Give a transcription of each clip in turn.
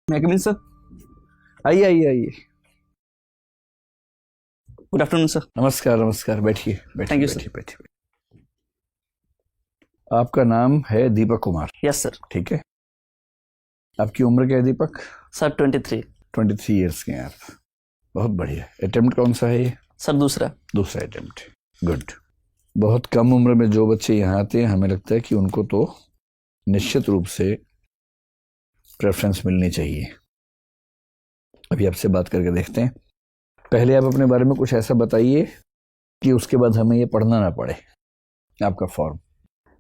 मैं कम इन सर? आइए आइए आइए। Good afternoon sir. नमस्कार नमस्कार, बैठिए Thank you, बैठिए बैठिए। आपका नाम है दीपक कुमार? Yes sir. ठीक है। आपकी उम्र क्या है दीपक? सर 23। 23 ईयर्स के हैं आप। बहुत बढ़िया। अटेम्प्ट कौन सा है ये? सर दूसरा अटेम्प्ट। गुड। बहुत कम उम्र में जो बच्चे यहाँ आते हैं हमें लगता है कि उनको तो निश्चित रूप से प्रेफरेंस मिलनी चाहिए। अभी आपसे बात करके देखते हैं। पहले आप अपने बारे में कुछ ऐसा बताइए कि उसके बाद हमें ये पढ़ना ना पड़े। आपका फॉर्म?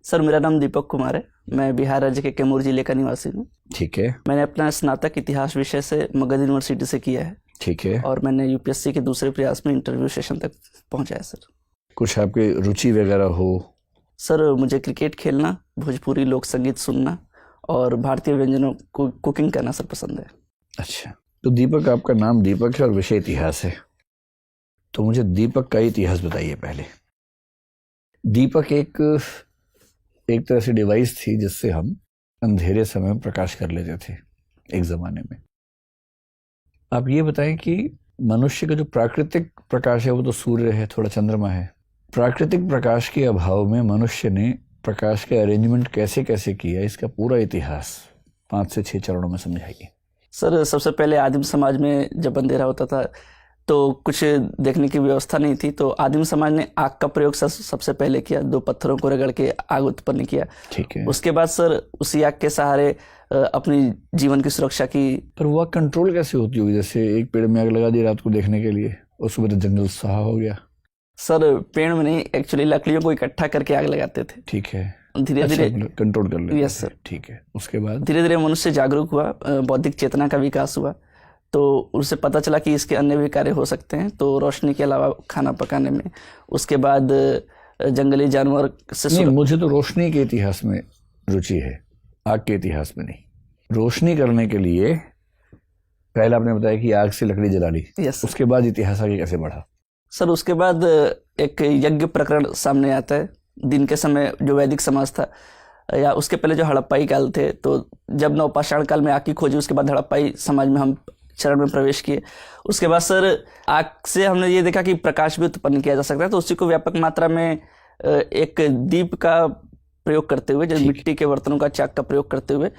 सर मेरा नाम दीपक कुमार है। मैं बिहार राज्य के कैमूर जिले का निवासी हूँ। ठीक है। मैंने अपना स्नातक इतिहास विषय से मगध यूनिवर्सिटी से किया है। ठीक है। और मैंने यूपीएससी के दूसरे प्रयास में इंटरव्यू सेशन तक पहुंचा है सर। कुछ आपकी रुचि वगैरह हो? सर मुझे क्रिकेट खेलना, भोजपुरी लोक संगीत सुनना और भारतीय व्यंजनों को कुकिंग करना सर पसंद है। अच्छा, तो दीपक, आपका नाम दीपक है और विषय इतिहास है, तो मुझे दीपक का इतिहास बताइए पहले। दीपक एक तरह से डिवाइस थी जिससे हम अंधेरे समय में प्रकाश कर लेते थे एक जमाने में। आप ये बताएं कि मनुष्य का जो प्राकृतिक प्रकाश है वो तो सूर्य है, थोड़ा चंद्रमा है। प्राकृतिक प्रकाश के अभाव में मनुष्य ने प्रकाश का अरेंजमेंट कैसे कैसे किया, इसका पूरा इतिहास 5 से 6 चरणों में समझाइए। सर सबसे पहले आदिम समाज में जब अंधेरा होता था तो कुछ देखने की व्यवस्था नहीं थी, तो आदिम समाज ने आग का प्रयोग सबसे पहले किया। 2 पत्थरों को रगड़ के आग उत्पन्न किया। ठीक है। उसके बाद सर उसी आग के सहारे अपनी जीवन की सुरक्षा की। पर वो कंट्रोल कैसे होती होगी? जैसे एक पेड़ में आग लगा दी रात को देखने के लिए और सुबह तो जंगल सहा हो गया। सर पेड़ में नहीं, एक्चुअली लकड़ियों को इकट्ठा करके आग लगाते थे। ठीक है। धीरे धीरे कंट्रोल कर लेते। Yes sir. ठीक है। उसके बाद धीरे धीरे मनुष्य जागरूक हुआ, बौद्धिक चेतना का विकास हुआ, तो उसे पता चला कि इसके अन्य भी कार्य हो सकते हैं, तो रोशनी के अलावा खाना पकाने में। उसके बाद जंगली जानवर से नहीं, मुझे तो रोशनी के इतिहास में रुचि है, आग के इतिहास में नहीं। रोशनी करने के लिए पहले आपने बताया कि आग से लकड़ी जला ली। यस। उसके बाद इतिहास आगे कैसे बढ़ा? सर उसके बाद एक यज्ञ प्रकरण सामने आता है। दिन के समय जो वैदिक समाज था, या उसके पहले जो हड़प्पाई काल थे, तो जब नवपाषाण काल में आग की खोजी, उसके बाद हड़प्पाई समाज में हम चरण में प्रवेश किए। उसके बाद सर आग से हमने ये देखा कि प्रकाश भी उत्पन्न किया जा सकता है, तो उसी को व्यापक मात्रा में एक दीप का प्रयोग करते हुए, जैसे मिट्टी के बर्तनों का चाक का प्रयोग करते हुए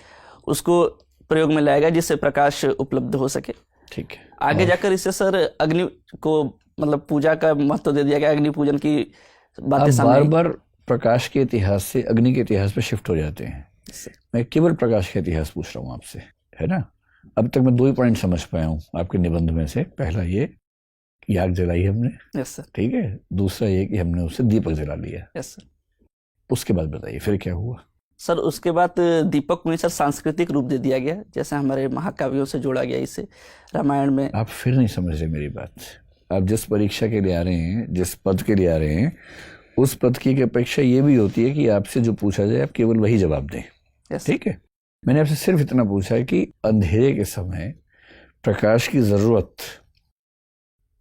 उसको प्रयोग में लाया गया जिससे प्रकाश उपलब्ध हो सके। ठीक है। आगे जाकर इससे सर अग्नि को मतलब पूजा का महत्व दे दिया गया। अग्नि पूजन की बातें सामने बार बार प्रकाश के इतिहास से अग्नि के इतिहास पे शिफ्ट हो जाते हैं। मैं केवल प्रकाश का इतिहास पूछ रहा हूँ आपसे, है ना? अब तक मैं 2 ही पॉइंट समझ पाया हूँ आपके निबंध में से। पहला ये कि आग जलाई हमने। Yes sir. ठीक है। दूसरा ये कि हमने उससे दीपक जला लिया। Yes sir. उसके बाद बताइए फिर क्या हुआ? सर उसके बाद दीपक को सर सांस्कृतिक रूप दे दिया गया, जैसे हमारे महाकाव्यों से जोड़ा गया इसे। रामायण में आप फिर नहीं समझ रहे मेरी बात। आप जिस परीक्षा के लिए आ रहे हैं, जिस पद के लिए आ रहे हैं, उस पद की अपेक्षा ये भी होती है कि आपसे जो पूछा जाए आप केवल वही जवाब दें। ठीक है। मैंने आपसे सिर्फ इतना पूछा है कि अंधेरे के समय प्रकाश की जरूरत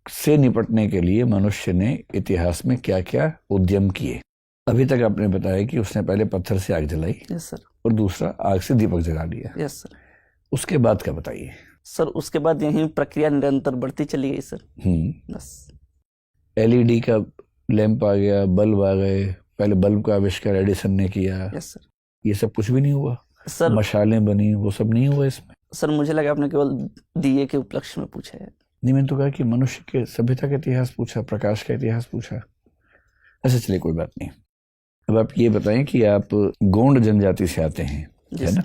से निपटने के लिए मनुष्य ने इतिहास में क्या क्या उद्यम किए। अभी तक आपने बताया कि उसने पहले पत्थर से आग जलाई। Yes sir. और दूसरा आग से दीपक जला लिया। Yes sir. उसके बाद क्या बताइए? सर उसके बाद यही प्रक्रिया निरंतर बढ़ती चली गई सर। बस LED का लैंप आ गया, बल्ब आ गए। पहले बल्ब का आविष्कार एडिसन ने किया। Yes sir. ये सब कुछ भी नहीं हुआ। सर मशालें बनी, वो सब नहीं हुआ इसमें। सर मुझे लगा आपने केवल दिए के उपलक्ष्य में पूछा है। नहीं, मैंने तो कहा कि मनुष्य के सभ्यता का इतिहास पूछा, प्रकाश का इतिहास पूछा। अच्छा चलिए, कोई बात नहीं। अब आप ये बताएं कि आप गोंड जनजाति से आते हैं, है ना?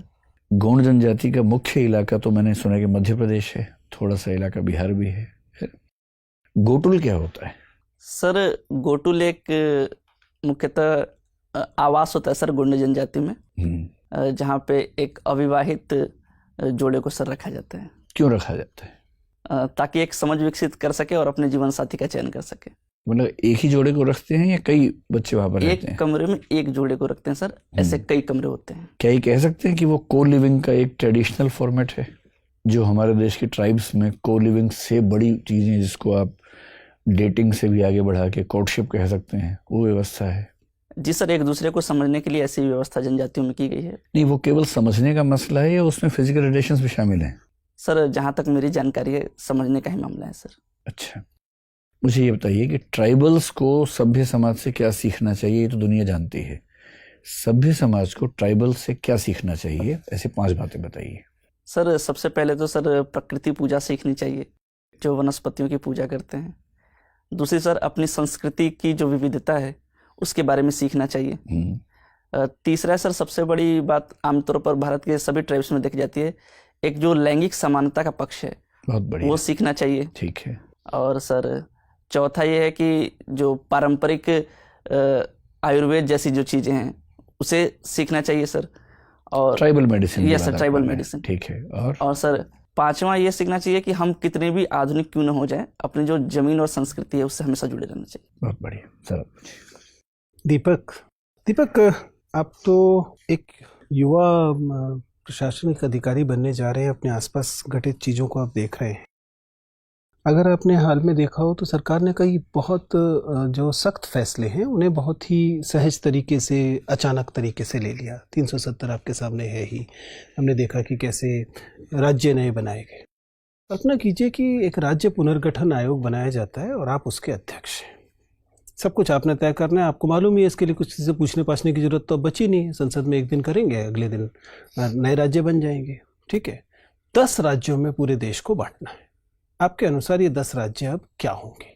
गोंड जनजाति का मुख्य इलाका तो मैंने सुना कि मध्य प्रदेश है, थोड़ा सा इलाका बिहार भी है। गोटुल क्या होता है? सर गोटुल एक मुख्यतः आवास होता है सर गोंड जनजाति में, जहाँ पे एक अविवाहित जोड़े को सर रखा जाता है। क्यों रखा जाता है? ताकि एक समझ विकसित कर सके और अपने जीवन साथी का चयन कर सके। मतलब एक ही जोड़े को रखते हैं या कई बच्चे वहां पर रहते हैं? एक कमरे में एक जोड़े को रखते हैं सर, ऐसे कई कमरे होते हैं। क्या ये कह सकते हैं कि वो को लिविंग का एक ट्रेडिशनल फॉर्मेट है, जो हमारे देश की ट्राइब्स में को लिविंग से बड़ी चीजें, जिसको आप डेटिंग से भी आगे बढ़ा के कोर्टशिप कह सकते हैं, वो व्यवस्था है? जी सर, एक दूसरे को समझने के लिए ऐसी व्यवस्था जनजातियों में की गई है। नहीं, वो केवल समझने का मसला है या उसमें फिजिकल रिलेशंस भी शामिल हैं? सर जहाँ तक मेरी जानकारी है समझने का ही मामला है सर। अच्छा, मुझे ये बताइए कि ट्राइबल्स को सभ्य समाज से क्या सीखना चाहिए, ये तो दुनिया जानती है। सभ्य समाज को ट्राइबल से क्या सीखना चाहिए, ऐसे 5 बातें बताइए। सर सबसे पहले तो सर प्रकृति पूजा सीखनी चाहिए, जो वनस्पतियों की पूजा करते हैं। दूसरी सर अपनी संस्कृति की जो विविधता है उसके बारे में सीखना चाहिए। तीसरा सर सबसे बड़ी बात आमतौर पर भारत के सभी ट्राइब्स में देखी जाती है, एक जो लैंगिक समानता का पक्ष है बहुत बढ़िया, वो सीखना चाहिए। ठीक है। और सर चौथा ये है कि जो पारंपरिक आयुर्वेद जैसी जो चीज़ें हैं उसे सीखना चाहिए सर। और tribal medicine, yes sir, tribal medicine, ठीक है। और सर पांचवा ये सीखना चाहिए कि हम कितने भी आधुनिक क्यों न हो जाए, अपनी जो जमीन और संस्कृति है उससे हमेशा जुड़े रहना चाहिए। बहुत बढ़िया सर। दीपक, आप तो एक युवा प्रशासनिक अधिकारी बनने जा रहे हैं, अपने आसपास घटित चीज़ों को आप देख रहे हैं। अगर आपने हाल में देखा हो तो सरकार ने कई बहुत जो सख्त फैसले हैं उन्हें बहुत ही सहज तरीके से, अचानक तरीके से ले लिया। 370 आपके सामने है ही। हमने देखा कि कैसे राज्य नए बनाए गए। कल्पना कीजिए कि एक राज्य पुनर्गठन आयोग बनाया जाता है और आप उसके अध्यक्ष हैं। सब कुछ आपने तय करना है, आपको मालूम ही है, इसके लिए कुछ चीज़ें पूछने पाछने की जरूरत तो अब बची नहीं है। संसद में एक दिन करेंगे, अगले दिन नए राज्य बन जाएंगे, ठीक है। 10 राज्यों में पूरे देश को बांटना है। आपके अनुसार ये 10 राज्य अब क्या होंगे?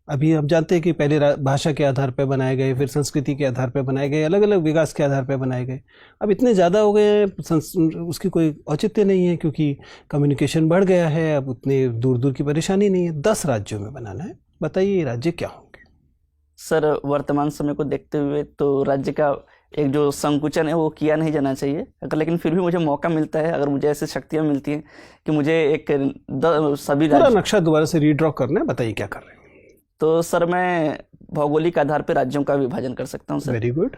अभी आप जानते हैं कि पहले भाषा के आधार पर बनाए गए, फिर संस्कृति के आधार पर बनाए गए, अलग अलग विकास के आधार पर बनाए गए। अब इतने ज़्यादा हो गए हैं, उसकी कोई औचित्य नहीं है क्योंकि कम्युनिकेशन बढ़ गया है। अब उतने दूर दूर की परेशानी नहीं है। 10 राज्यों में बनाना है। बताइए ये राज्य क्या होंगे? सर वर्तमान समय को देखते हुए तो राज्य का एक जो संकुचन है वो किया नहीं जाना चाहिए, अगर लेकिन फिर भी मुझे मौका मिलता है, अगर मुझे ऐसी शक्तियाँ मिलती हैं कि मुझे एक सभी पूरा नक्शा दोबारा से रीड्रॉ करना है, बताइए क्या कर रहे हैं? तो सर मैं भौगोलिक आधार पर राज्यों का विभाजन कर सकता हूँ सर। Very good.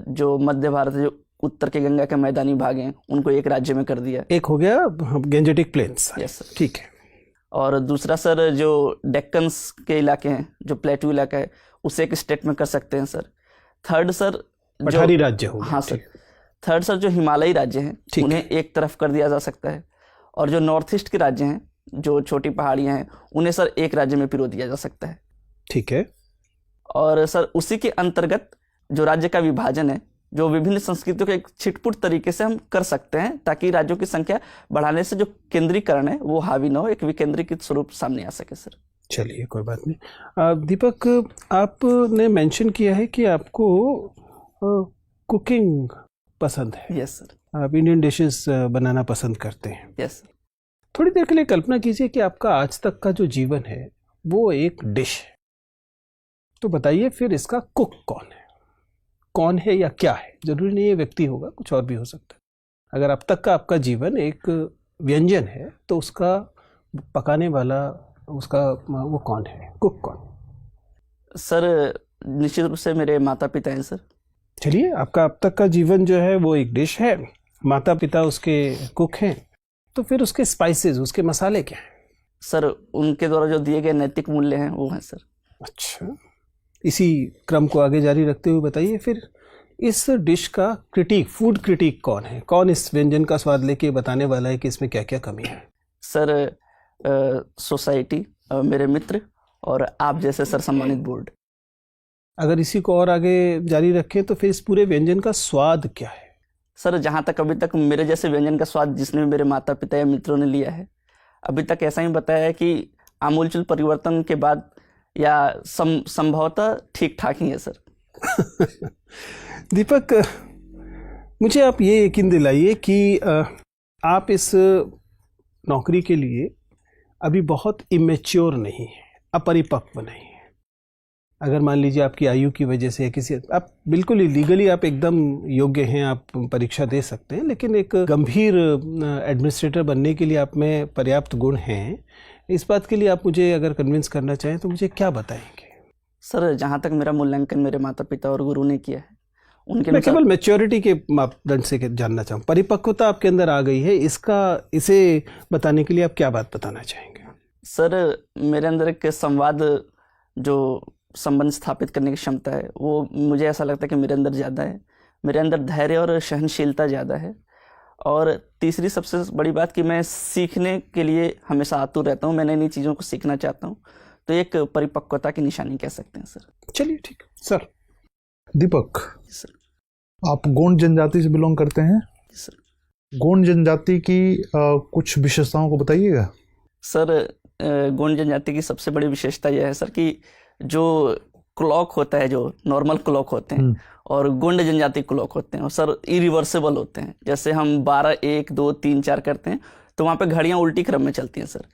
जो मध्य भारत, जो उत्तर के गंगा के मैदानी भाग हैं, उनको एक राज्य में कर दिया। एक हो गया गैंजेटिक प्लेन्स। यस सर, ठीक है। और दूसरा सर जो डेक्कन्स के इलाके हैं, जो प्लेटू इलाका है, उसे एक स्टेट में कर सकते हैं सर। थर्ड सर पठारी राज्य हो गया। हाँ सर। थर्ड सर जो हिमालयी राज्य हैं उन्हें एक तरफ कर दिया जा सकता है, और जो नॉर्थ ईस्ट के राज्य हैं, जो छोटी पहाड़ियाँ हैं, उन्हें सर एक राज्य में पिरो दिया जा सकता है। ठीक है। और सर उसी के अंतर्गत जो राज्य का विभाजन है, जो विभिन्न संस्कृतियों के एक छिटपुट तरीके से हम कर सकते हैं, ताकि राज्यों की संख्या बढ़ाने से जो केंद्रीकरण है वो हावी न हो, एक विकेंद्रीकृत स्वरूप सामने आ सके सर। चलिए कोई बात नहीं। दीपक, आपने मेंशन किया है कि आपको कुकिंग पसंद है। Yes sir. आप इंडियन डिशेस बनाना पसंद करते हैं। Yes sir. थोड़ी देर के लिए कल्पना कीजिए कि आपका आज तक का जो जीवन है वो एक डिश है। तो बताइए फिर इसका कुक कौन है या क्या है? जरूरी नहीं है व्यक्ति होगा, कुछ और भी हो सकता है। अगर अब तक का आपका जीवन एक व्यंजन है तो उसका पकाने वाला, उसका वो कौन है, कुक कौन? सर निश्चित रूप से मेरे माता पिता हैं सर। चलिए, आपका अब तक का जीवन जो है वो एक डिश है, माता पिता उसके कुक हैं, तो फिर उसके स्पाइसेस, उसके मसाले क्या हैं? सर उनके द्वारा जो दिए गए नैतिक मूल्य हैं वो हैं सर। अच्छा, इसी क्रम को आगे जारी रखते हुए बताइए फिर इस डिश का क्रिटिक, फूड क्रिटिक कौन है? कौन इस व्यंजन का स्वाद लेके बताने वाला है कि इसमें क्या क्या कमी है? सर सोसाइटी, मेरे मित्र और आप जैसे सर सम्मानित बोर्ड। अगर इसी को और आगे जारी रखें तो फिर इस पूरे व्यंजन का स्वाद क्या है? सर जहाँ तक अभी तक मेरे जैसे व्यंजन का स्वाद जिसने भी मेरे माता पिता या मित्रों ने लिया है, अभी तक ऐसा ही बताया है कि आमूलचूल परिवर्तन के बाद या संभवतः ठीक ठाक ही है सर। दीपक, मुझे आप ये यकीन दिलाइए कि आप इस नौकरी के लिए अभी बहुत इमेच्योर नहीं है, अपरिपक्व नहीं है। अगर मान लीजिए आपकी आयु की वजह से किसी, आप बिल्कुल ही लीगली आप एकदम योग्य हैं, आप परीक्षा दे सकते हैं, लेकिन एक गंभीर एडमिनिस्ट्रेटर बनने के लिए आप में पर्याप्त गुण हैं। इस बात के लिए आप मुझे अगर कन्विंस करना चाहें तो मुझे क्या बताएंगे? सर जहाँ तक मेरा मूल्यांकन मेरे माता पिता और गुरु ने किया है, उनके मैं केवल मैच्योरिटी के मापदंड से जानना चाहूँ। परिपक्वता आपके अंदर आ गई है, इसे बताने के लिए आप क्या बात बताना चाहेंगे? सर मेरे अंदर एक संवाद, जो संबंध स्थापित करने की क्षमता है, वो मुझे ऐसा लगता है कि मेरे अंदर ज़्यादा है। मेरे अंदर धैर्य और सहनशीलता ज़्यादा है, और तीसरी सबसे बड़ी बात कि मैं सीखने के लिए हमेशा आतुर रहता हूँ, मैं नई नई चीज़ों को सीखना चाहता हूँ, तो एक परिपक्वता की निशानी कह सकते हैं सर। चलिए ठीक सर। दीपक, सर। आप गोंड जनजाति से बिलोंग करते हैं। सर। गोंड जनजाति की कुछ विशेषताओं को बताइएगा। सर, गोंड जनजाति की सबसे बड़ी विशेषता यह है सर कि जो क्लॉक होता है, जो नॉर्मल क्लॉक होते हैं और गोंड जनजाति क्लॉक होते हैं, और सर इरिवर्सिबल होते हैं। जैसे हम 12 1 2 3 4 करते हैं तो वहाँ पे घड़ियाँ उल्टी क्रम में चलती हैं सर।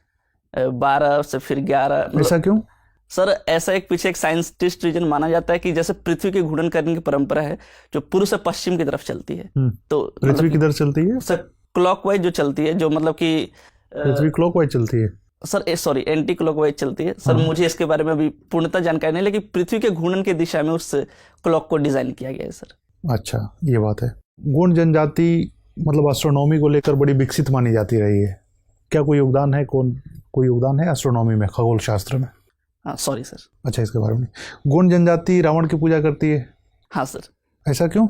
12 से फिर 11। ऐसा क्यों सर? ऐसा एक पीछे एक साइंटिस्ट रीजन माना जाता है कि जैसे पृथ्वी के घूर्णन करने की परंपरा है जो पूर्व से पश्चिम की तरफ चलती है, तो पृथ्वी किधर चलती है सर? क्लॉकवाइज जो चलती है, जो मतलब कि पृथ्वी क्लॉकवाइज चलती है सर, सॉरी एंटी क्लॉकवाइज चलती है सर। मुझे इसके बारे में अभी पूर्णतः जानकारी नहीं, लेकिन पृथ्वी के घूर्णन की दिशा में उस क्लॉक को डिजाइन किया गया है सर। अच्छा, ये बात है। गोंड जनजाति मतलब एस्ट्रोनॉमी को लेकर बड़ी विकसित मानी जाती रही है। क्या कोई योगदान है, कोई योगदान है एस्ट्रोनॉमी में, खगोल शास्त्र में? हाँ सॉरी सर। अच्छा, इसके बारे में। गोंड जनजाति रावण की पूजा करती है। हाँ सर। ऐसा क्यों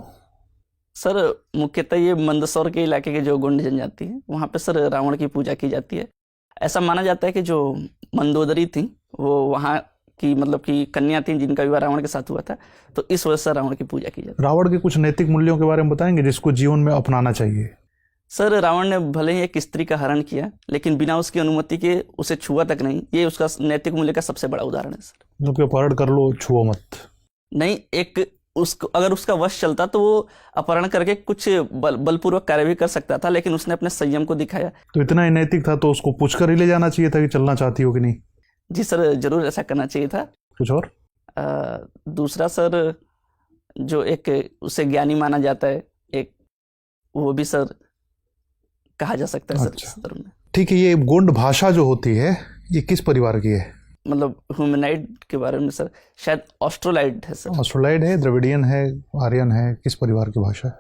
सर? मुख्यतः ये मंदसौर के इलाके के जो गोंड जनजाति है वहाँ पे सर रावण की पूजा की जाती है। ऐसा माना जाता है कि जो मंदोदरी थी वो वहाँ की मतलब कि कन्या थी जिनका विवाह रावण के साथ हुआ था, तो इस वजह से रावण की पूजा की जाती है। रावण के कुछ नैतिक मूल्यों के बारे में बताएंगे जिसको जीवन में अपनाना चाहिए? सर, रावण ने भले ही एक स्त्री का हरण किया लेकिन बिना उसकी अनुमति के उसे छुआ तक नहीं। ये उसका नैतिक मूल्य का सबसे बड़ा उदाहरण है सर। मतलब अपहरण कर लो, छुओ मत? नहीं, एक उसको अगर उसका वश चलता तो वो अपहरण करके कुछ बलपूर्वक कार्य भी कर सकता था, लेकिन उसने अपने संयम को दिखाया। तो इतना ही नैतिक था तो उसको पूछकर ही ले जाना चाहिए था कि चलना चाहती हो कि नहीं? जी सर, जरूर ऐसा करना चाहिए था। कुछ और? दूसरा सर, जो एक उसे ज्ञानी माना जाता है, एक वो भी सर कहा जा सकता है अच्छा। सर इस में। ठीक है, ये गोंड भाषा जो होती है ये किस परिवार की है? मतलब ह्यूमनाइड के बारे में सर, शायद ऑस्ट्रोलाइड है सर। ऑस्ट्रोलाइड है, द्रविडियन है, आर्यन है, किस परिवार की भाषा है?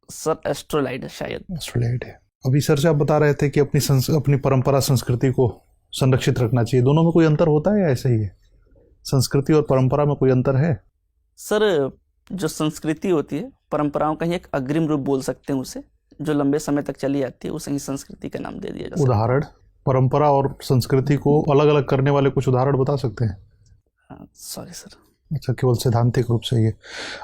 सर एस्ट्रोलाइड है शायद। ऑस्ट्रोलाइड है। अभी सर से आप बता रहे थे कि अपनी परंपरा संस्कृति को संरक्षित रखना चाहिए। दोनों में कोई अंतर होता है या ऐसा ही है? संस्कृति और परंपरा में कोई अंतर है? सर, जो संस्कृति होती है परंपराओं का ही एक अग्रिम रूप बोल सकते हैं उसे, जो लंबे समय तक चली आती है, उसे ही संस्कृति का नाम दे दिया जा सकता है। उदाहरण? परंपरा और संस्कृति को अलग अलग करने वाले कुछ उदाहरण बता सकते हैं? Sorry sir. अच्छा, केवल सैद्धांतिक रूप से ये।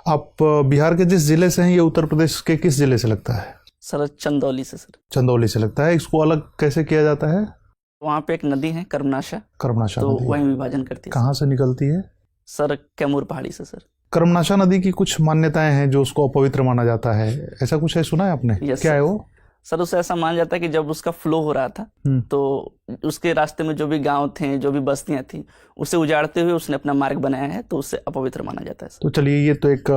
आप बिहार के जिस जिले से हैं ये उत्तर प्रदेश के किस जिले से लगता है? सर चंदौली से सर। चंदौली से लगता है। इसको अलग कैसे किया जाता है? वहाँ पे एक नदी है कर्मनाशा, कर्मनाशा तो नदी वहीं विभाजन करती है। कहाँ से निकलती है? सर कैमूर पहाड़ी से सर। कर्मनाशा नदी की कुछ मान्यताएं हैं जो उसको अपवित्र माना जाता है, ऐसा कुछ है, सुना है आपने? Yes, क्या है वो? सर, उसे ऐसा माना जाता है कि जब उसका फ्लो हो रहा था तो उसके रास्ते में जो भी गांव थे, जो भी बस्तियां थी, उसे उजाड़ते हुए उसने अपना मार्ग बनाया है, तो उससे अपवित्र माना जाता है सर। तो चलिए, ये तो एक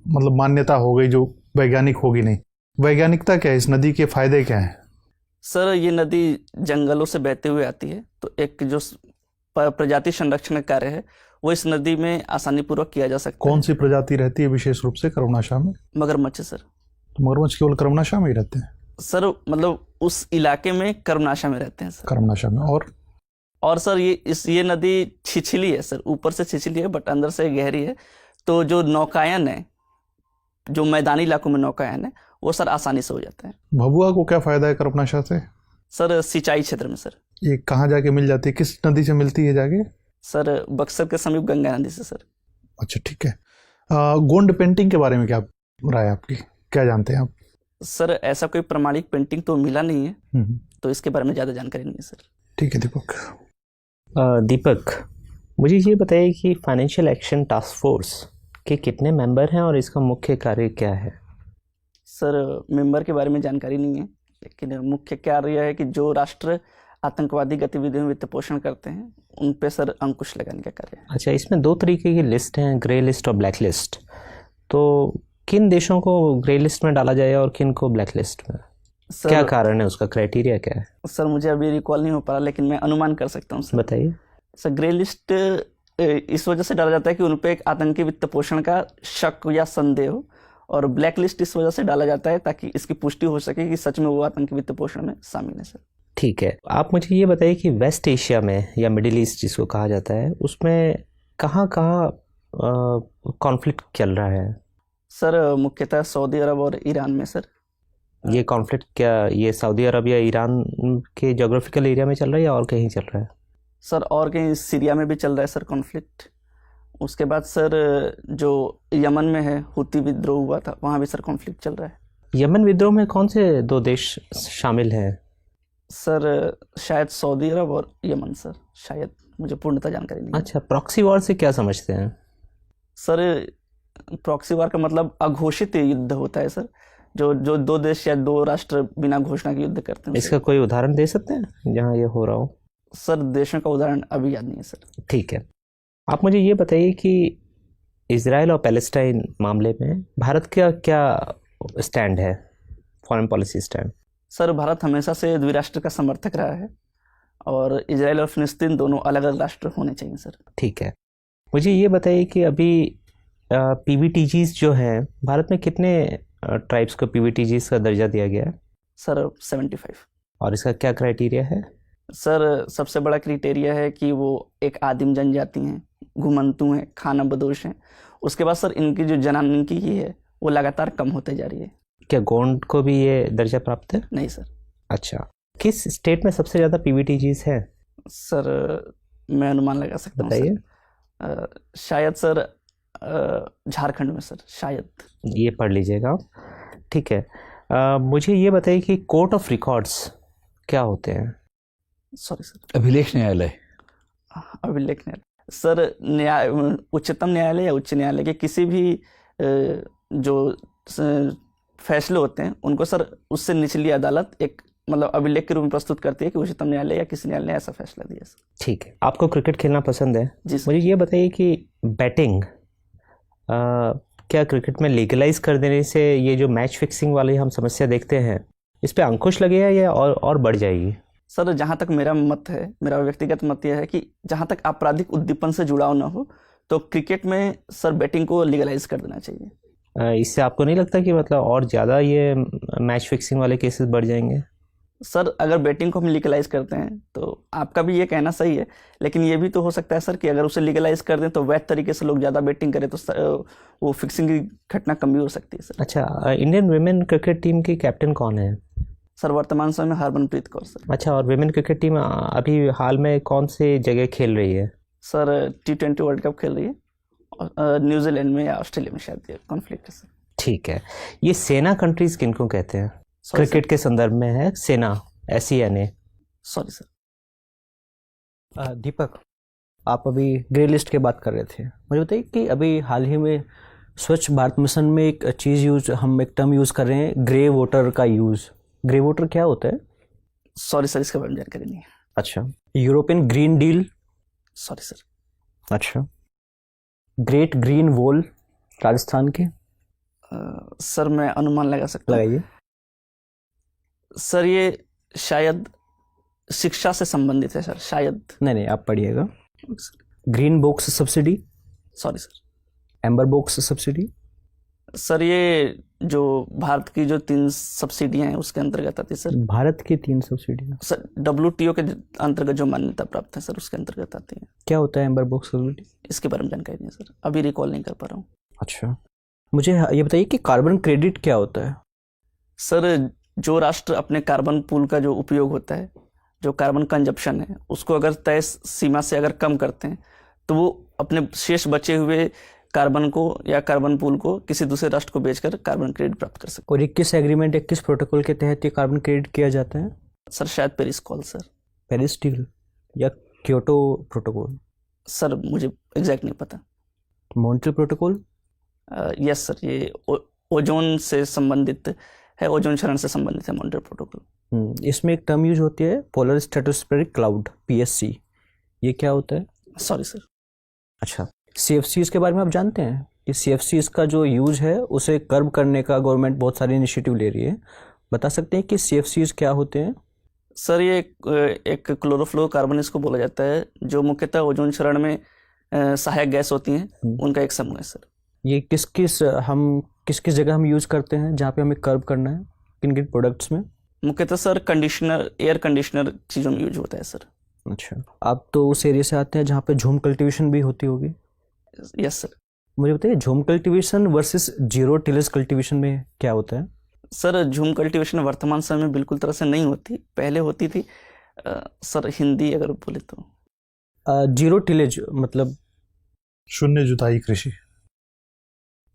मतलब मान्यता हो गई जो वैज्ञानिक होगी नहीं। वैज्ञानिकता क्या है? इस नदी के फायदे क्या हैं? सर, ये नदी जंगलों से बहते हुए आती है, तो एक जो प्रजाति संरक्षण का कार्य है वो इस नदी में आसानी पूर्वक किया जा सकता है। कौन सी प्रजाति रहती है विशेष रूप से कर्मनाशा में? मगरमच्छ सर। तो मगरमच्छ केवल कर्मनाशा में ही रहते हैं? सर मतलब उस इलाके में कर्मनाशा में रहते हैं सर। कर्मनाशा में। और सर ये नदी छिछली है सर, ऊपर से छिछली है बट अंदर से गहरी है, तो जो नौकायन है, जो मैदानी इलाकों में नौकायन है, वो सर आसानी से हो जाता है। भभुआ को क्या फायदा है कर्मनाशा से? सर सिंचाई क्षेत्र में सर। ये कहाँ जाके मिल जाती है, किस नदी से मिलती है जाके? सर बक्सर के समीप गंगा नदी से सर। अच्छा, ठीक है। गोंड पेंटिंग के बारे में क्या राय है आपकी, क्या जानते हैं आप? सर ऐसा कोई प्रमाणिक पेंटिंग तो मिला नहीं है, तो इसके बारे में ज़्यादा जानकारी नहीं है सर। ठीक है दीपक। दीपक, मुझे ये बताइए कि फाइनेंशियल एक्शन टास्क फोर्स के कितने मेंबर हैं और इसका मुख्य कार्य क्या है? सर मेंबर के बारे में जानकारी नहीं है, लेकिन मुख्य कार्य यह है कि जो राष्ट्र आतंकवादी गतिविधियों में वित्त पोषण करते हैं उन पे सर अंकुश लगाने का कार्य है। अच्छा, इसमें 2 तरीके की लिस्ट हैं, ग्रे लिस्ट और ब्लैक लिस्ट। तो किन देशों को ग्रे लिस्ट में डाला जाए और किन को ब्लैक लिस्ट में? क्या कारण है, उसका क्राइटेरिया क्या है? सर मुझे अभी रिकॉल नहीं हो पा रहा, लेकिन मैं अनुमान कर सकता हूँ सर। बताइए। सर ग्रे लिस्ट इस वजह से डाला जाता है कि उन पे एक आतंकी वित्त पोषण का शक या संदेह हो, और ब्लैक लिस्ट इस वजह से डाला जाता है ताकि इसकी पुष्टि हो सके कि सच में वो आतंकी वित्त पोषण में शामिल है सर। ठीक है, आप मुझे ये बताइए कि वेस्ट एशिया में या मिडिल ईस्ट जिसको कहा जाता है, उसमें कहाँ कॉन्फ्लिक्ट चल रहा है? सर मुख्यतः सऊदी अरब और ईरान में सर। ये कॉन्फ्लिक्ट क्या ये सऊदी अरब या ईरान के जोग्राफिकल एरिया में चल रहा है या और कहीं चल रहा है? सर और कहीं सीरिया में भी चल रहा है सर कॉन्फ्लिक्ट। उसके बाद सर जो यमन में है हुती विद्रोह हुआ था, वहाँ भी सर कॉन्फ्लिक्ट चल रहा है। यमन विद्रोह में कौन से 2 देश शामिल हैं? सर शायद सऊदी अरब और यमन सर, शायद, मुझे पूर्णतः जानकारी नहीं है। अच्छा, प्रॉक्सी वॉर से क्या समझते हैं? सर प्रॉक्सी वार का मतलब अघोषित युद्ध होता है सर, जो जो 2 देश या 2 राष्ट्र बिना घोषणा के युद्ध करते हैं। इसका कोई उदाहरण दे सकते हैं जहाँ ये हो रहा हो? सर देशों का उदाहरण अभी याद नहीं है सर। ठीक है, आप मुझे ये बताइए कि इजराइल और पैलेस्टाइन मामले में भारत का क्या स्टैंड है, foreign policy stand? Sir Bharat हमेशा से द्विराष्ट्र का समर्थक रहा है और इजराइल और फिलिस्तीन दोनों अलग अलग राष्ट्र होने चाहिए सर। ठीक है, मुझे ये बताइए कि अभी पीवीटीजीज जो हैं, भारत में कितने ट्राइब्स को पीवीटीजीज का दर्जा दिया गया है? सर 75। और इसका क्या क्राइटेरिया है? सर सबसे बड़ा क्राइटेरिया है कि वो एक आदिम जनजाति हैं, घुमंतू हैं, खाना बदोश हैं। उसके बाद सर इनकी जो जनांकी है वो लगातार कम होते जा रही है। क्या गोंड को भी ये दर्जा प्राप्त है? नहीं सर। अच्छा, किस स्टेट में सबसे ज़्यादा पीवीटीजीज है? सर मैं अनुमान लगा सकता हूँ बताइए। शायद सर झारखंड में सर, शायद। ये पढ़ लीजिएगा, ठीक है। मुझे ये बताइए कि कोर्ट ऑफ रिकॉर्ड्स क्या होते हैं? सॉरी सर, अभिलेख न्यायालय। अभिलेख न्यायालय सर, न्याय उच्चतम न्यायालय या उच्च न्यायालय के किसी भी जो फैसले होते हैं उनको सर उससे निचली अदालत एक मतलब अभिलेख के रूप में प्रस्तुत करती है कि उच्चतम न्यायालय या किसी न्यायालय ने ऐसा फैसला दिया सर। ठीक है, आपको क्रिकेट खेलना पसंद है? जी सर। मुझे ये बताइए कि बैटिंग क्या क्रिकेट में लीगलाइज कर देने से ये जो मैच फिक्सिंग वाली हम समस्या देखते हैं इस पे अंकुश लगेगा या और बढ़ जाएगी? सर जहाँ तक मेरा मत है, मेरा व्यक्तिगत मत यह है कि जहाँ तक आपराधिक उद्दीपन से जुड़ाव ना हो तो क्रिकेट में सर बैटिंग को लीगलाइज कर देना चाहिए। इससे आपको नहीं लगता कि मतलब और ज़्यादा ये मैच फिक्सिंग वाले केसेस बढ़ जाएंगे? सर अगर बैटिंग को हम लीगलाइज करते हैं तो आपका भी ये कहना सही है, लेकिन ये भी तो हो सकता है सर कि अगर उसे लीगलाइज कर दें तो वैध तरीके से लोग ज़्यादा बैटिंग करें तो वो फिक्सिंग की घटना कम भी हो सकती है सर। अच्छा, इंडियन विमेन क्रिकेट टीम की कैप्टन कौन है? सर वर्तमान समय में हरमनप्रीत कौर सर। अच्छा, और विमेन क्रिकेट टीम अभी हाल में कौन से जगह खेल रही है? सर T20 वर्ल्ड कप खेल रही है और न्यूजीलैंड में या ऑस्ट्रेलिया में शायद कॉन्फ्लिक्ट है सर। ठीक है, ये सेना कंट्रीज किनको कहते हैं? क्रिकेट के संदर्भ में है सेना, SENA। Sorry sir. दीपक, आप अभी ग्रे लिस्ट की बात कर रहे थे, मुझे बताइए कि अभी हाल ही में स्वच्छ भारत मिशन में एक चीज़ हम एक टर्म यूज़ कर रहे हैं, ग्रे वाटर का यूज़। ग्रे वाटर क्या होता है? सॉरी सर, इसके बारे में जानकारी नहीं है। अच्छा, European green deal. Sorry sir. अच्छा, ग्रेट ग्रीन वॉल राजस्थान के। सर मैं अनुमान लगा सकता हूँ। लगाइए। सर ये शायद शिक्षा से संबंधित है सर, शायद। नहीं, आप पढ़िएगा। Green box subsidy. Sorry sir. Amber box subsidy. Sir ये जो भारत की जो 3 सब्सिडियां हैं उसके अंतर्गत आती है सर। भारत की 3 सब्सिडियाँ सर WTO के अंतर्गत जो मान्यता प्राप्त है सर उसके अंतर्गत आती है। क्या होता है एम्बर बॉक्स सब्सिडी? इसके बारे में जानकारी नहीं है सर, अभी रिकॉल नहीं कर पा रहा हूँ। अच्छा, मुझे ये बताइए कि कार्बन क्रेडिट क्या होता है? सर जो राष्ट्र अपने कार्बन पूल का जो उपयोग होता है, जो कार्बन कंजप्शन है, उसको अगर तय सीमा से अगर कम करते हैं तो वो अपने शेष बचे हुए कार्बन को या कार्बन पूल को किसी दूसरे राष्ट्र को बेचकर कार्बन क्रेडिट प्राप्त कर सकते और 21 एग्रीमेंट 21 प्रोटोकॉल के तहत ये कार्बन क्रेडिट किया जाता है? हैं। सर शायद Paris call sir. Paris deal या क्योटो प्रोटोकॉल? सर मुझे एग्जैक्ट नहीं पता। Montreal protocol? यस सर, ये ओजोन से संबंधित है, ओजोन क्षरण से संबंधित है मॉन्ट्रियल प्रोटोकॉल। इसमें एक टर्म यूज होती है पोलर स्ट्रेटोस्फेरिक क्लाउड, PSC। ये क्या होता है? Sorry sir. अच्छा, CFCs के बारे में आप जानते हैं कि CFCs का जो यूज है उसे कर्ब करने का गवर्नमेंट बहुत सारी इनिशिएटिव ले रही है। बता सकते हैं कि CFCs क्या होते हैं? सर ये एक क्लोरोफ्लोरोकार्बन इसको बोला जाता है, जो मुख्यतः ओजोन क्षरण में सहायक गैस होती हैं, उनका एक समूह है सर। ये किस किस जगह हम यूज करते हैं जहाँ पे हमें कर्ब करना है, किन किन प्रोडक्ट्स में? मुख्यतः सर कंडीशनर, एयर कंडीशनर चीज़ों में यूज होता है सर। अच्छा, आप तो उस एरिया से आते हैं जहाँ पे झूम कल्टीवेशन भी होती होगी। Yes sir. मुझे बताइए झूम cultivation versus zero tillage cultivation में क्या होता है? सर झूम कल्टीवेशन वर्तमान समय में बिल्कुल तरह से नहीं होती, पहले होती थी। सर हिंदी अगर बोले तो जीरो टिलेज मतलब शून्य जुताई कृषि।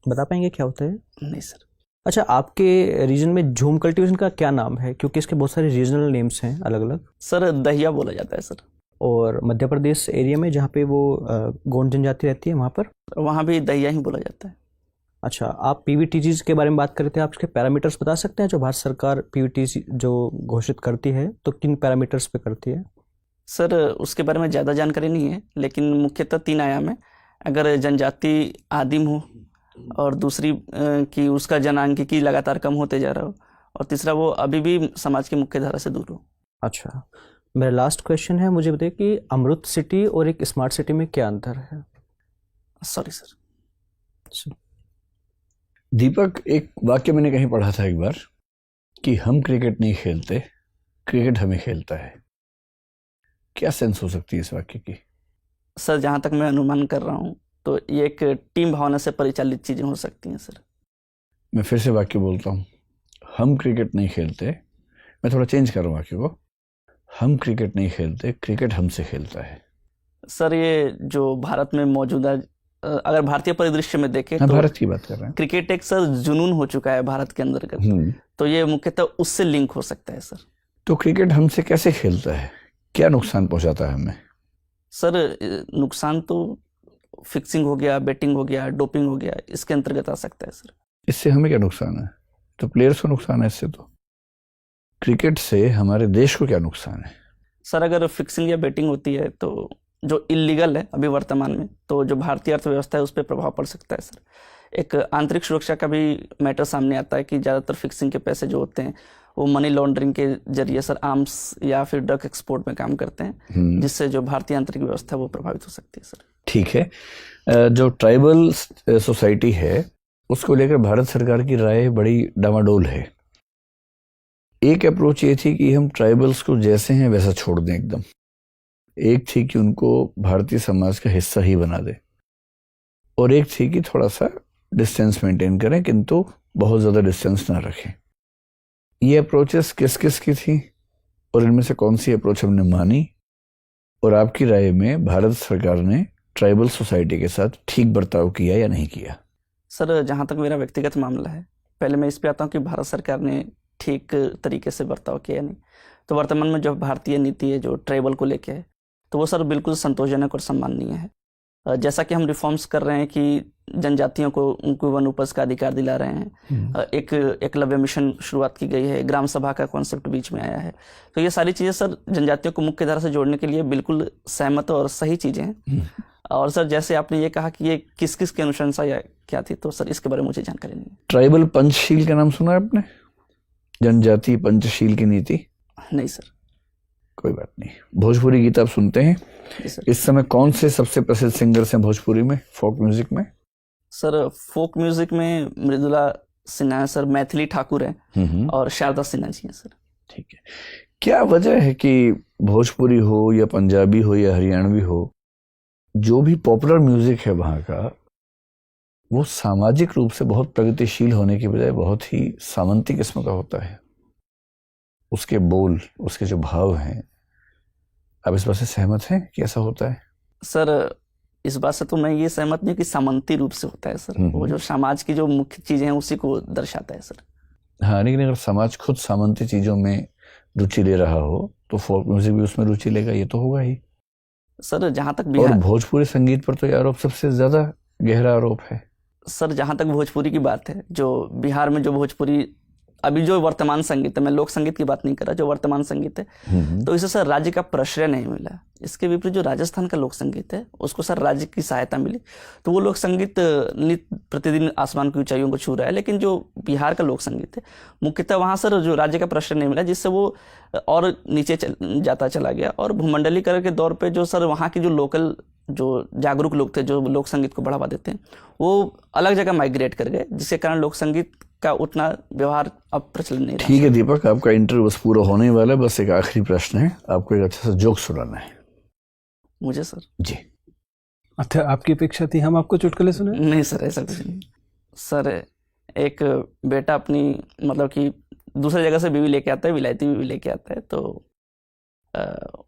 बता पाएंगे क्या होता है? नहीं सर। अच्छा, आपके रीजन में झूम कल्टीवेशन का क्या नाम है, क्योंकि इसके बहुत सारे रीजनल नेम्स हैं अलग अलग। सर दहिया बोला जाता है सर। और मध्य प्रदेश एरिया में जहाँ पे वो गोंड जनजाति रहती है वहाँ पर? वहाँ भी दहिया ही बोला जाता है। अच्छा, आप पीवीटीजीज के बारे में बात कर रहे थे, आप इसके पैरामीटर्स बता सकते हैं? जो भारत सरकार पीवीटीजी जो घोषित करती है तो किन पैरामीटर्स पे करती है? सर उसके बारे में ज़्यादा जानकारी नहीं है, लेकिन मुख्यतः 3 आयाम है। अगर जनजाति आदिम हो, और दूसरी कि उसका जनांकिकी लगातार कम होते जा रहा हो, और तीसरा वो अभी भी समाज की मुख्य धारा से दूर हो। अच्छा, मेरा लास्ट क्वेश्चन है, मुझे बताइए कि अमृत सिटी और एक स्मार्ट सिटी में क्या अंतर है? Sorry sir. दीपक, एक वाक्य मैंने कहीं पढ़ा था एक बार कि हम क्रिकेट नहीं खेलते, क्रिकेट हमें खेलता है। क्या सेंस हो सकती है इस वाक्य की? सर जहाँ तक मैं अनुमान कर रहा हूँ तो ये एक टीम भावना से परिचालित चीज़ें हो सकती हैं सर। मैं फिर से वाक्य बोलता हूँ, हम क्रिकेट नहीं खेलते, मैं थोड़ा चेंज कर रहा हूँ वाक्य को, हम क्रिकेट नहीं खेलते, क्रिकेट हमसे खेलता है। सर ये जो भारत में मौजूदा, अगर भारतीय परिदृश्य में देखें हाँ, तो भारत की बात कर रहे हैं। क्रिकेट एक सर जुनून हो चुका है भारत के अंतर्गत, तो ये मुख्यतः उससे लिंक हो सकता है सर। तो क्रिकेट हमसे कैसे खेलता है, क्या नुकसान पहुंचाता है हमें? सर नुकसान तो फिक्सिंग हो गया, बेटिंग हो गया, डोपिंग हो गया, इसके अंतर्गत आ सकता है सर। इससे हमें क्या नुकसान है? तो प्लेयर्स को नुकसान है इससे। तो क्रिकेट से हमारे देश को क्या नुकसान है? सर अगर फिक्सिंग या बेटिंग होती है तो जो इलीगल है अभी वर्तमान में, तो जो भारतीय अर्थव्यवस्था है उस पर प्रभाव पड़ सकता है सर। एक आंतरिक सुरक्षा का भी मैटर सामने आता है कि ज़्यादातर फिक्सिंग के पैसे जो होते हैं वो मनी लॉन्ड्रिंग के जरिए सर आर्म्स या फिर ड्रग एक्सपोर्ट में काम करते हैं, जिससे जो भारतीय आंतरिक व्यवस्था है वो प्रभावित हो सकती है सर। ठीक है, जो ट्राइबल सोसाइटी है उसको लेकर भारत सरकार की राय बड़ी डामाडोल है। एक अप्रोच ये थी कि हम ट्राइबल्स को जैसे हैं वैसा छोड़ दें एकदम, एक थी कि उनको भारतीय समाज का हिस्सा ही बना दे, और एक थी कि थोड़ा सा डिस्टेंस मेंटेन करें किंतु बहुत ज़्यादा डिस्टेंस ना रखें। ये अप्रोचेस किस किस की थी और इनमें से कौन सी अप्रोच हमने मानी, और आपकी राय में भारत सरकार ने ट्राइबल सोसाइटी के साथ ठीक बर्ताव किया या नहीं किया? सर जहाँ तक मेरा व्यक्तिगत मामला है, पहले मैं इस पे आता हूँ कि भारत सरकार ने ठीक तरीके से बर्ताव किया नहीं। तो वर्तमान में जो भारतीय नीति है जो ट्राइबल को लेके है, तो वो सर बिल्कुल संतोषजनक और सम्माननीय है। जैसा कि हम रिफॉर्म्स कर रहे हैं कि जनजातियों को उनको वन उपज का अधिकार दिला रहे हैं, एक एकलव्य मिशन शुरुआत की गई है, ग्राम सभा का कॉन्सेप्ट बीच में आया है, तो ये सारी चीज़ें सर जनजातियों को मुख्य धारा से जोड़ने के लिए बिल्कुल सहमत और सही चीज़ें हैं। और सर जैसे आपने ये कहा कि ये किस किस की अनुशंसा या क्या थी, तो सर इसके बारे में मुझे जानकारी नहीं है। ट्राइबल पंचशील का नाम सुना है आपने? जनजाति पंचशील की नीति? नहीं सर। कोई बात नहीं। भोजपुरी गीत आप सुनते हैं? इस समय कौन से सबसे प्रसिद्ध सिंगर्स हैं भोजपुरी में, फोक म्यूजिक में? सर फोक म्यूजिक में मृदुला सिन्हा है सर, मैथिली ठाकुर है, और शारदा सिन्हा जी हैं सर। ठीक है, क्या वजह है कि भोजपुरी हो या पंजाबी हो या हरियाणवी हो, जो भी पॉपुलर म्यूजिक है वहाँ का, वो सामाजिक रूप से बहुत प्रगतिशील होने की बजाय बहुत ही सामंती किस्म का होता है? उसके बोल, उसके जो भाव हैं, आप इस बात से सहमत हैं कि ऐसा होता है? सर इस बात से तो मैं ये सहमत नहीं कि सामंती रूप से होता है सर, वो जो समाज की जो मुख्य चीजें हैं उसी को दर्शाता है सर। हाँ, लेकिन अगर समाज खुद सामंती चीजों में रुचि ले रहा हो तो फोक म्यूजिक भी उसमें रुचि लेगा, ये तो होगा ही सर। जहाँ तक और बिहार, भोजपुरी संगीत पर तो ये आरोप सबसे ज्यादा गहरा आरोप है। सर जहाँ तक भोजपुरी की बात है, जो बिहार में जो भोजपुरी अभी जो वर्तमान संगीत है, मैं लोक संगीत की बात नहीं कर रहा, जो वर्तमान संगीत है, तो इसे सर राज्य का प्रश्रय नहीं मिला। इसके विपरीत जो राजस्थान का लोक संगीत है उसको सर राज्य की सहायता मिली, तो वो लोक संगीत नित्य प्रतिदिन आसमान की ऊंचाइयों को छू रहा है। लेकिन जो बिहार का लोक संगीत है मुख्यतः वहाँ सर जो राज्य का प्रश्रय नहीं मिला, जिससे वो और नीचे जाता चला गया, और भूमंडलीकरण के दौर पर जो सर वहाँ की जो लोकल जो जागरूक लोग थे जो लोक संगीत को बढ़ावा देते हैं, वो अलग जगह माइग्रेट कर गए, जिसके कारण लोक संगीत का उतना व्यवहार अब प्रचलन नहीं रहा। ठीक है दीपक, आपका इंटरव्यू बस पूरा होने वाला है, बस एक आखिरी प्रश्न है, आपको एक अच्छा सा जोक सुनाना है। मुझे सर? जी। अच्छा, आपकी अपेक्षा थी हम आपको चुटकुले सुने? नहीं सर, ऐसा कुछ नहीं सर। एक बेटा अपनी मतलब कि दूसरी जगह से बीवी लेके आता है, विलायती बीवी लेके आता है, तो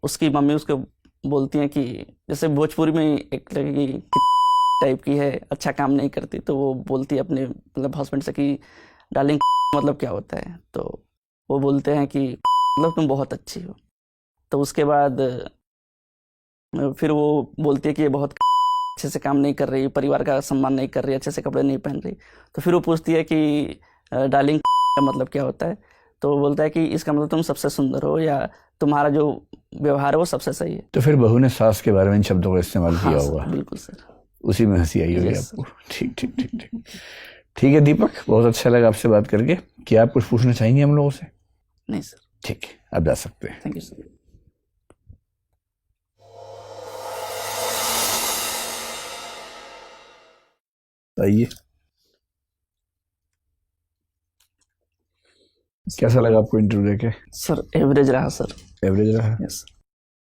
उसकी मम्मी उसको बोलती हैं कि जैसे भोजपुरी में एक लड़की टाइप की है, अच्छा काम नहीं करती, तो वो बोलती है अपने मतलब हस्बैंड से कि डार्लिंग मतलब क्या होता है, तो वो बोलते हैं कि मतलब तुम बहुत अच्छी हो। तो उसके बाद फिर वो बोलती है कि ये बहुत अच्छे से काम नहीं कर रही, परिवार का सम्मान नहीं कर रही, अच्छे से कपड़े नहीं पहन रही। तो फिर वो पूछती है कि डार्लिंग का मतलब क्या होता है, तो वो बोलता है कि इसका मतलब तुम सबसे सुंदर हो या तुम्हारा जो व्यवहार है वो सबसे सही है। तो फिर बहू ने सास के बारे में इन शब्दों का इस्तेमाल हाँ किया सर, होगा, बिल्कुल सर। उसी में हंसी आई होगी Yes, आपको। ठीक ठीक ठीक ठीक ठीक है दीपक, बहुत अच्छा लगा आपसे बात करके। क्या आप कुछ पूछना चाहेंगे हम लोगों से? नहीं सर। ठीक है, आप जा सकते हैं। Thank you sir. आइए, कैसा लगा आपको इंटरव्यू देके? सर एवरेज रहा सर। एवरेज रहा? यस।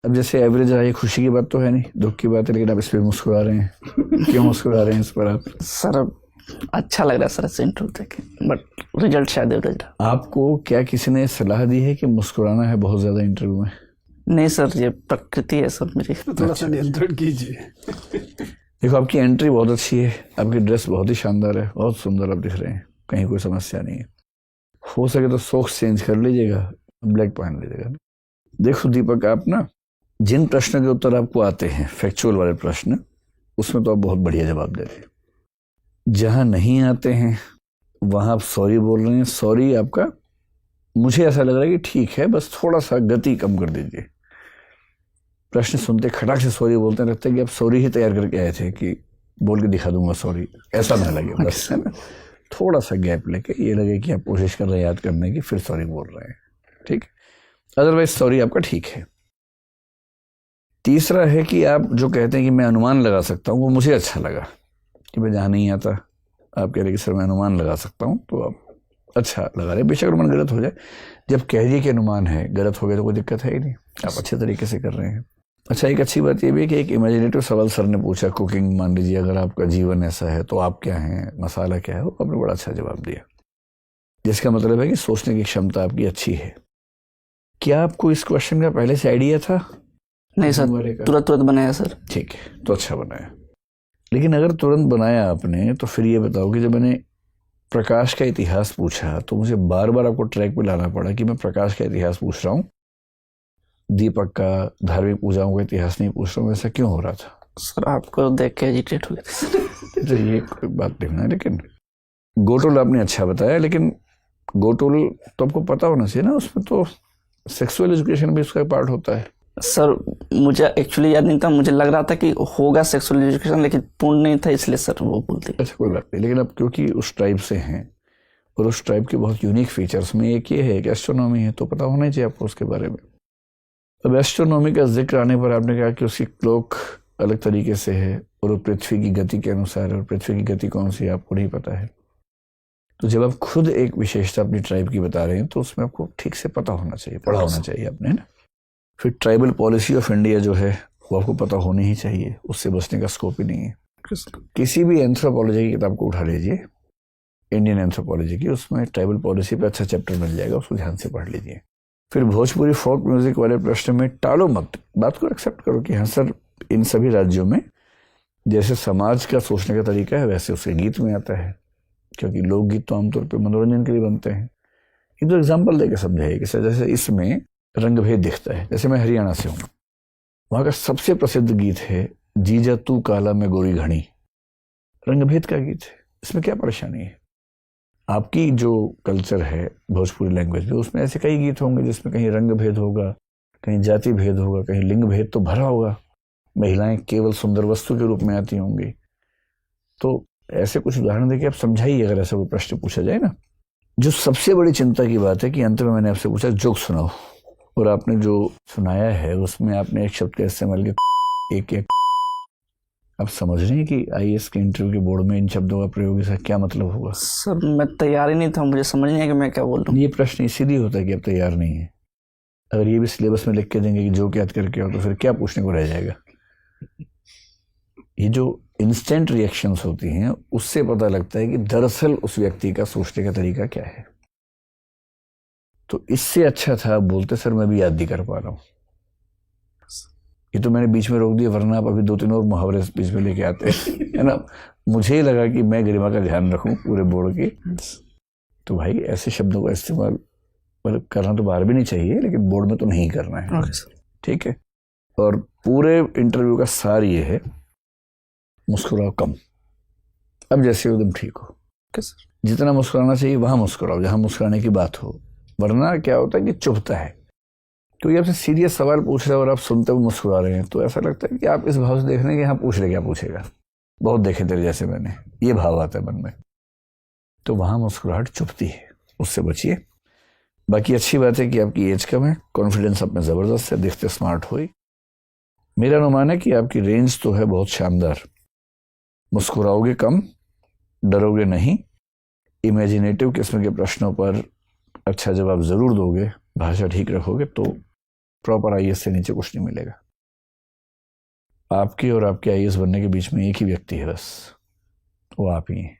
अब जैसे एवरेज रहा, ये खुशी की बात तो है नहीं, दुख की बात है, लेकिन आप इस पर मुस्कुरा रहे हैं, क्यों मुस्कुरा रहे हैं इस पर आप? सर अच्छा लग रहा है सर ऐसे इंटरव्यू देखे, बट रिजल्ट शायद एवरेज रहा। आपको क्या किसी ने सलाह दी है कि मुस्कुराना है बहुत ज्यादा इंटरव्यू में? नहीं सर, ये प्रकृति है सर मेरी। थोड़ा सा नियंत्रण कीजिए। देखो, आपकी एंट्री बहुत अच्छी है, आपकी ड्रेस बहुत ही शानदार है, बहुत सुंदर आप दिख रहे हैं, कहीं कोई समस्या नहीं है। हो सके तो सॉक्स चेंज कर लीजिएगा, ब्लैक पहन लीजिएगा। देखो दीपक, आप ना जिन प्रश्नों के उत्तर आपको आते हैं, फैक्चुअल वाले प्रश्न, उसमें तो आप बहुत बढ़िया जवाब देते हैं। जहां नहीं आते हैं वहां आप सॉरी बोल रहे हैं। सॉरी आपका मुझे ऐसा लग रहा है कि ठीक है, बस थोड़ा सा गति कम कर दीजिए। प्रश्न सुनते खटाक से सॉरी बोलते हैं, लगता है कि आप सॉरी ही तैयार करके आए थे कि बोल के दिखा दूंगा सॉरी, ऐसा ना लगे। बस है ना, थोड़ा सा गैप लेके ये लगे कि आप कोशिश कर रहे हैं याद करने की, फिर सॉरी बोल रहे हैं, ठीक। अदरवाइज सॉरी आपका ठीक है। तीसरा है कि आप जो कहते हैं कि मैं अनुमान लगा सकता हूँ, वो मुझे अच्छा लगा कि मैं जहाँ नहीं आता आप कह रहे कि सर मैं अनुमान लगा सकता हूँ, तो आप अच्छा लगा रहे। बेशक अनुमान गलत हो जाए, जब कह दिए कि अनुमान है, गलत हो गया तो कोई दिक्कत है ही नहीं, आप अच्छे तरीके से कर रहे हैं। अच्छा, एक अच्छी बात ये भी है कि एक इमेजिनेटिव सवाल सर ने पूछा, कुकिंग मान लीजिए अगर आपका जीवन ऐसा है तो आप क्या हैं, मसाला क्या है, वो आपने बड़ा अच्छा जवाब दिया, जिसका मतलब है कि सोचने की क्षमता आपकी अच्छी है। क्या आपको इस क्वेश्चन का पहले से आइडिया था? नहीं सर, तुरंत तुरंत बनाया सर। ठीक है, तो अच्छा बनाया। लेकिन अगर तुरंत बनाया आपने, तो फिर ये बताओ कि जब मैंने प्रकाश का इतिहास पूछा तो मुझे बार बार आपको ट्रैक पे लाना पड़ा कि मैं प्रकाश का इतिहास पूछ रहा हूँ, दीपक का धार्मिक पूजाओं का इतिहास नहीं पूछ रहा हूँ। ऐसा क्यों हो रहा था? सर आपको देख के एजिटेट हो गया था। तो ये कोई बात नहीं है, लेकिन गोटोल आपने अच्छा बताया, लेकिन गोटोल तो आपको पता होना चाहिए ना, उसमें तो सेक्सुअल एजुकेशन भी उसका पार्ट होता है। सर मुझे एक्चुअली याद नहीं था, मुझे लग रहा था कि होगा सेक्सुअल एजुकेशन, लेकिन पूर्ण नहीं था, इसलिए सर वो बोलते। अच्छा, कोई बात नहीं, लेकिन अब क्योंकि उस ट्राइब से हैं और उस ट्राइब के बहुत यूनिक फीचर्स में एक ये है कि एस्ट्रोनॉमी है, तो पता होना ही चाहिए आपको उसके बारे में। अब एस्ट्रोनॉमी का जिक्र आने पर आपने कहा कि उसकी क्लॉक अलग तरीके से है और वो पृथ्वी की गति के अनुसार है, और पृथ्वी की गति कौन सी है आपको नहीं पता है। तो जब आप खुद एक विशेषता अपनी ट्राइब की बता रहे हैं तो उसमें आपको ठीक से पता होना चाहिए, पढ़ा होना चाहिए आपने, है ना। फिर ट्राइबल पॉलिसी ऑफ इंडिया जो है वो आपको पता होनी ही चाहिए, उससे बचने का स्कोप ही नहीं है। किसी भी एंथ्रोपोलॉजी की किताब को उठा लीजिए, इंडियन एंथ्रोपोलॉजी की, उसमें ट्राइबल पॉलिसी पे अच्छा चैप्टर मिल जाएगा, उसको ध्यान से पढ़ लीजिए। फिर भोजपुरी फोक म्यूजिक वाले प्रश्न में टालो मत, बात को एक्सेप्ट करो कि हाँ सर, इन सभी राज्यों में जैसे समाज का सोचने का तरीका है वैसे उसके गीत में आता है, क्योंकि लोकगीत तो आमतौर पर मनोरंजन के लिए बनते हैं। ये तो एग्जाम्पल देकर समझाइए कि सर जैसे इसमें रंग भेद दिखता है। जैसे मैं हरियाणा से हूँ, वहाँ का सबसे प्रसिद्ध गीत है जीजा तू काला में गोरी घड़ी, रंग भेद का गीत है, इसमें क्या परेशानी है? आपकी जो कल्चर है भोजपुरी लैंग्वेज में, उसमें ऐसे कई गीत होंगे जिसमें कहीं रंग भेद होगा, कहीं जाति भेद होगा, कहीं लिंग भेद तो भरा होगा, महिलाएं केवल सुंदर वस्तु के रूप में आती होंगी। तो ऐसे कुछ उदाहरण देके आप समझाइए अगर ऐसा कोई प्रश्न पूछा जाए ना। जो सबसे बड़ी चिंता की बात है कि अंत में मैंने आपसे पूछा जोक सुनाओ, और आपने जो सुनाया है उसमें आपने एक शब्द का इस्तेमाल किया, एक। आप समझ रहे हैं कि आईएएस के इंटरव्यू के बोर्ड में इन शब्दों का प्रयोग इसका क्या मतलब होगा? सर मैं तैयार ही नहीं था, मुझे समझ नहीं आया कि मैं क्या बोल रहा हूँ। ये प्रश्न इसीलिए होता है कि आप तैयार नहीं है। अगर ये भी सिलेबस में लिख के देंगे कि जोक याद करके आओ, तो फिर क्या पूछने को रह जाएगा? ये जो इंस्टेंट रिएक्शंस होती हैं उससे पता लगता है कि दरअसल उस व्यक्ति का सोचने का तरीका क्या है। तो इससे अच्छा था बोलते सर मैं भी याद नहीं कर पा रहा हूँ। ये तो मैंने बीच में रोक दिया, वरना आप अभी 2-3 और मुहावरे बीच में लेके आते है ना। मुझे ही लगा कि मैं गरिमा का ध्यान रखूं पूरे बोर्ड की। तो भाई ऐसे शब्दों का इस्तेमाल मतलब करना तो बाहर भी नहीं चाहिए, लेकिन बोर्ड में तो नहीं करना है। ठीक है। और पूरे इंटरव्यू का सार ये है, मुस्कुराओ कम। अब जैसे एकदम ठीक हो, जितना मुस्कुराना चाहिए वहां मुस्कुराओ जहां मुस्कुराने की बात हो, वरना क्या होता है कि चुभता है। क्योंकि आपसे सीरियस सवाल पूछ रहे हैं और आप सुनते हुए मुस्कुरा रहे हैं, तो ऐसा लगता है कि आप इस भाव से देख रहे हैं कि हाँ पूछ रहे क्या पूछेगा, बहुत देखे तेरे जैसे मैंने, ये भाव आता है मन में। तो वहां मुस्कुराहट चुभती है, उससे बचिए। बाकी अच्छी बात है कि आपकी एज कम है, कॉन्फिडेंस आप में ज़बरदस्त है, दिखते स्मार्ट हो ही। मेरा अनुमान है कि आपकी रेंज तो है बहुत शानदार। मुस्कुराओगे कम, डरोगे नहीं, इमेजिनेटिव किस्म के प्रश्नों पर अच्छा जवाब ज़रूर दोगे, भाषा ठीक रखोगे तो प्रॉपर आईएएस से नीचे कुछ नहीं मिलेगा। आपके और आपके आईएएस बनने के बीच में एक ही व्यक्ति है बस, वो आप ही हैं।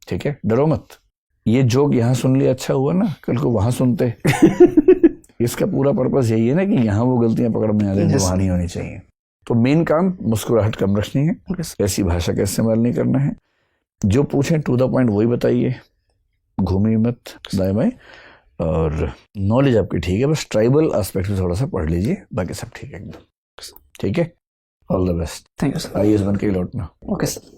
ठीक है, डरो मत। ये जोक यहाँ सुन लिया अच्छा हुआ ना, कल को वहां सुनते इसका पूरा पर्पस यही है ना कि यहाँ वो गलतियां पकड़ में आ जाए जो वहां नहीं होनी चाहिए। तो मेन काम मुस्कुराहट कम रखनी है, ऐसी भाषा का इस्तेमाल नहीं करना है। जो पूछें टू द पॉइंट वही बताइए, घूमी मत दाएं बाएं। और नॉलेज आपकी ठीक है, बस ट्राइबल एस्पेक्ट में थोड़ा सा पढ़ लीजिए, बाकी सब ठीक है एकदम। ठीक है, all the best. Thank you sir. IAS बन के ही लौटना। Okay sir.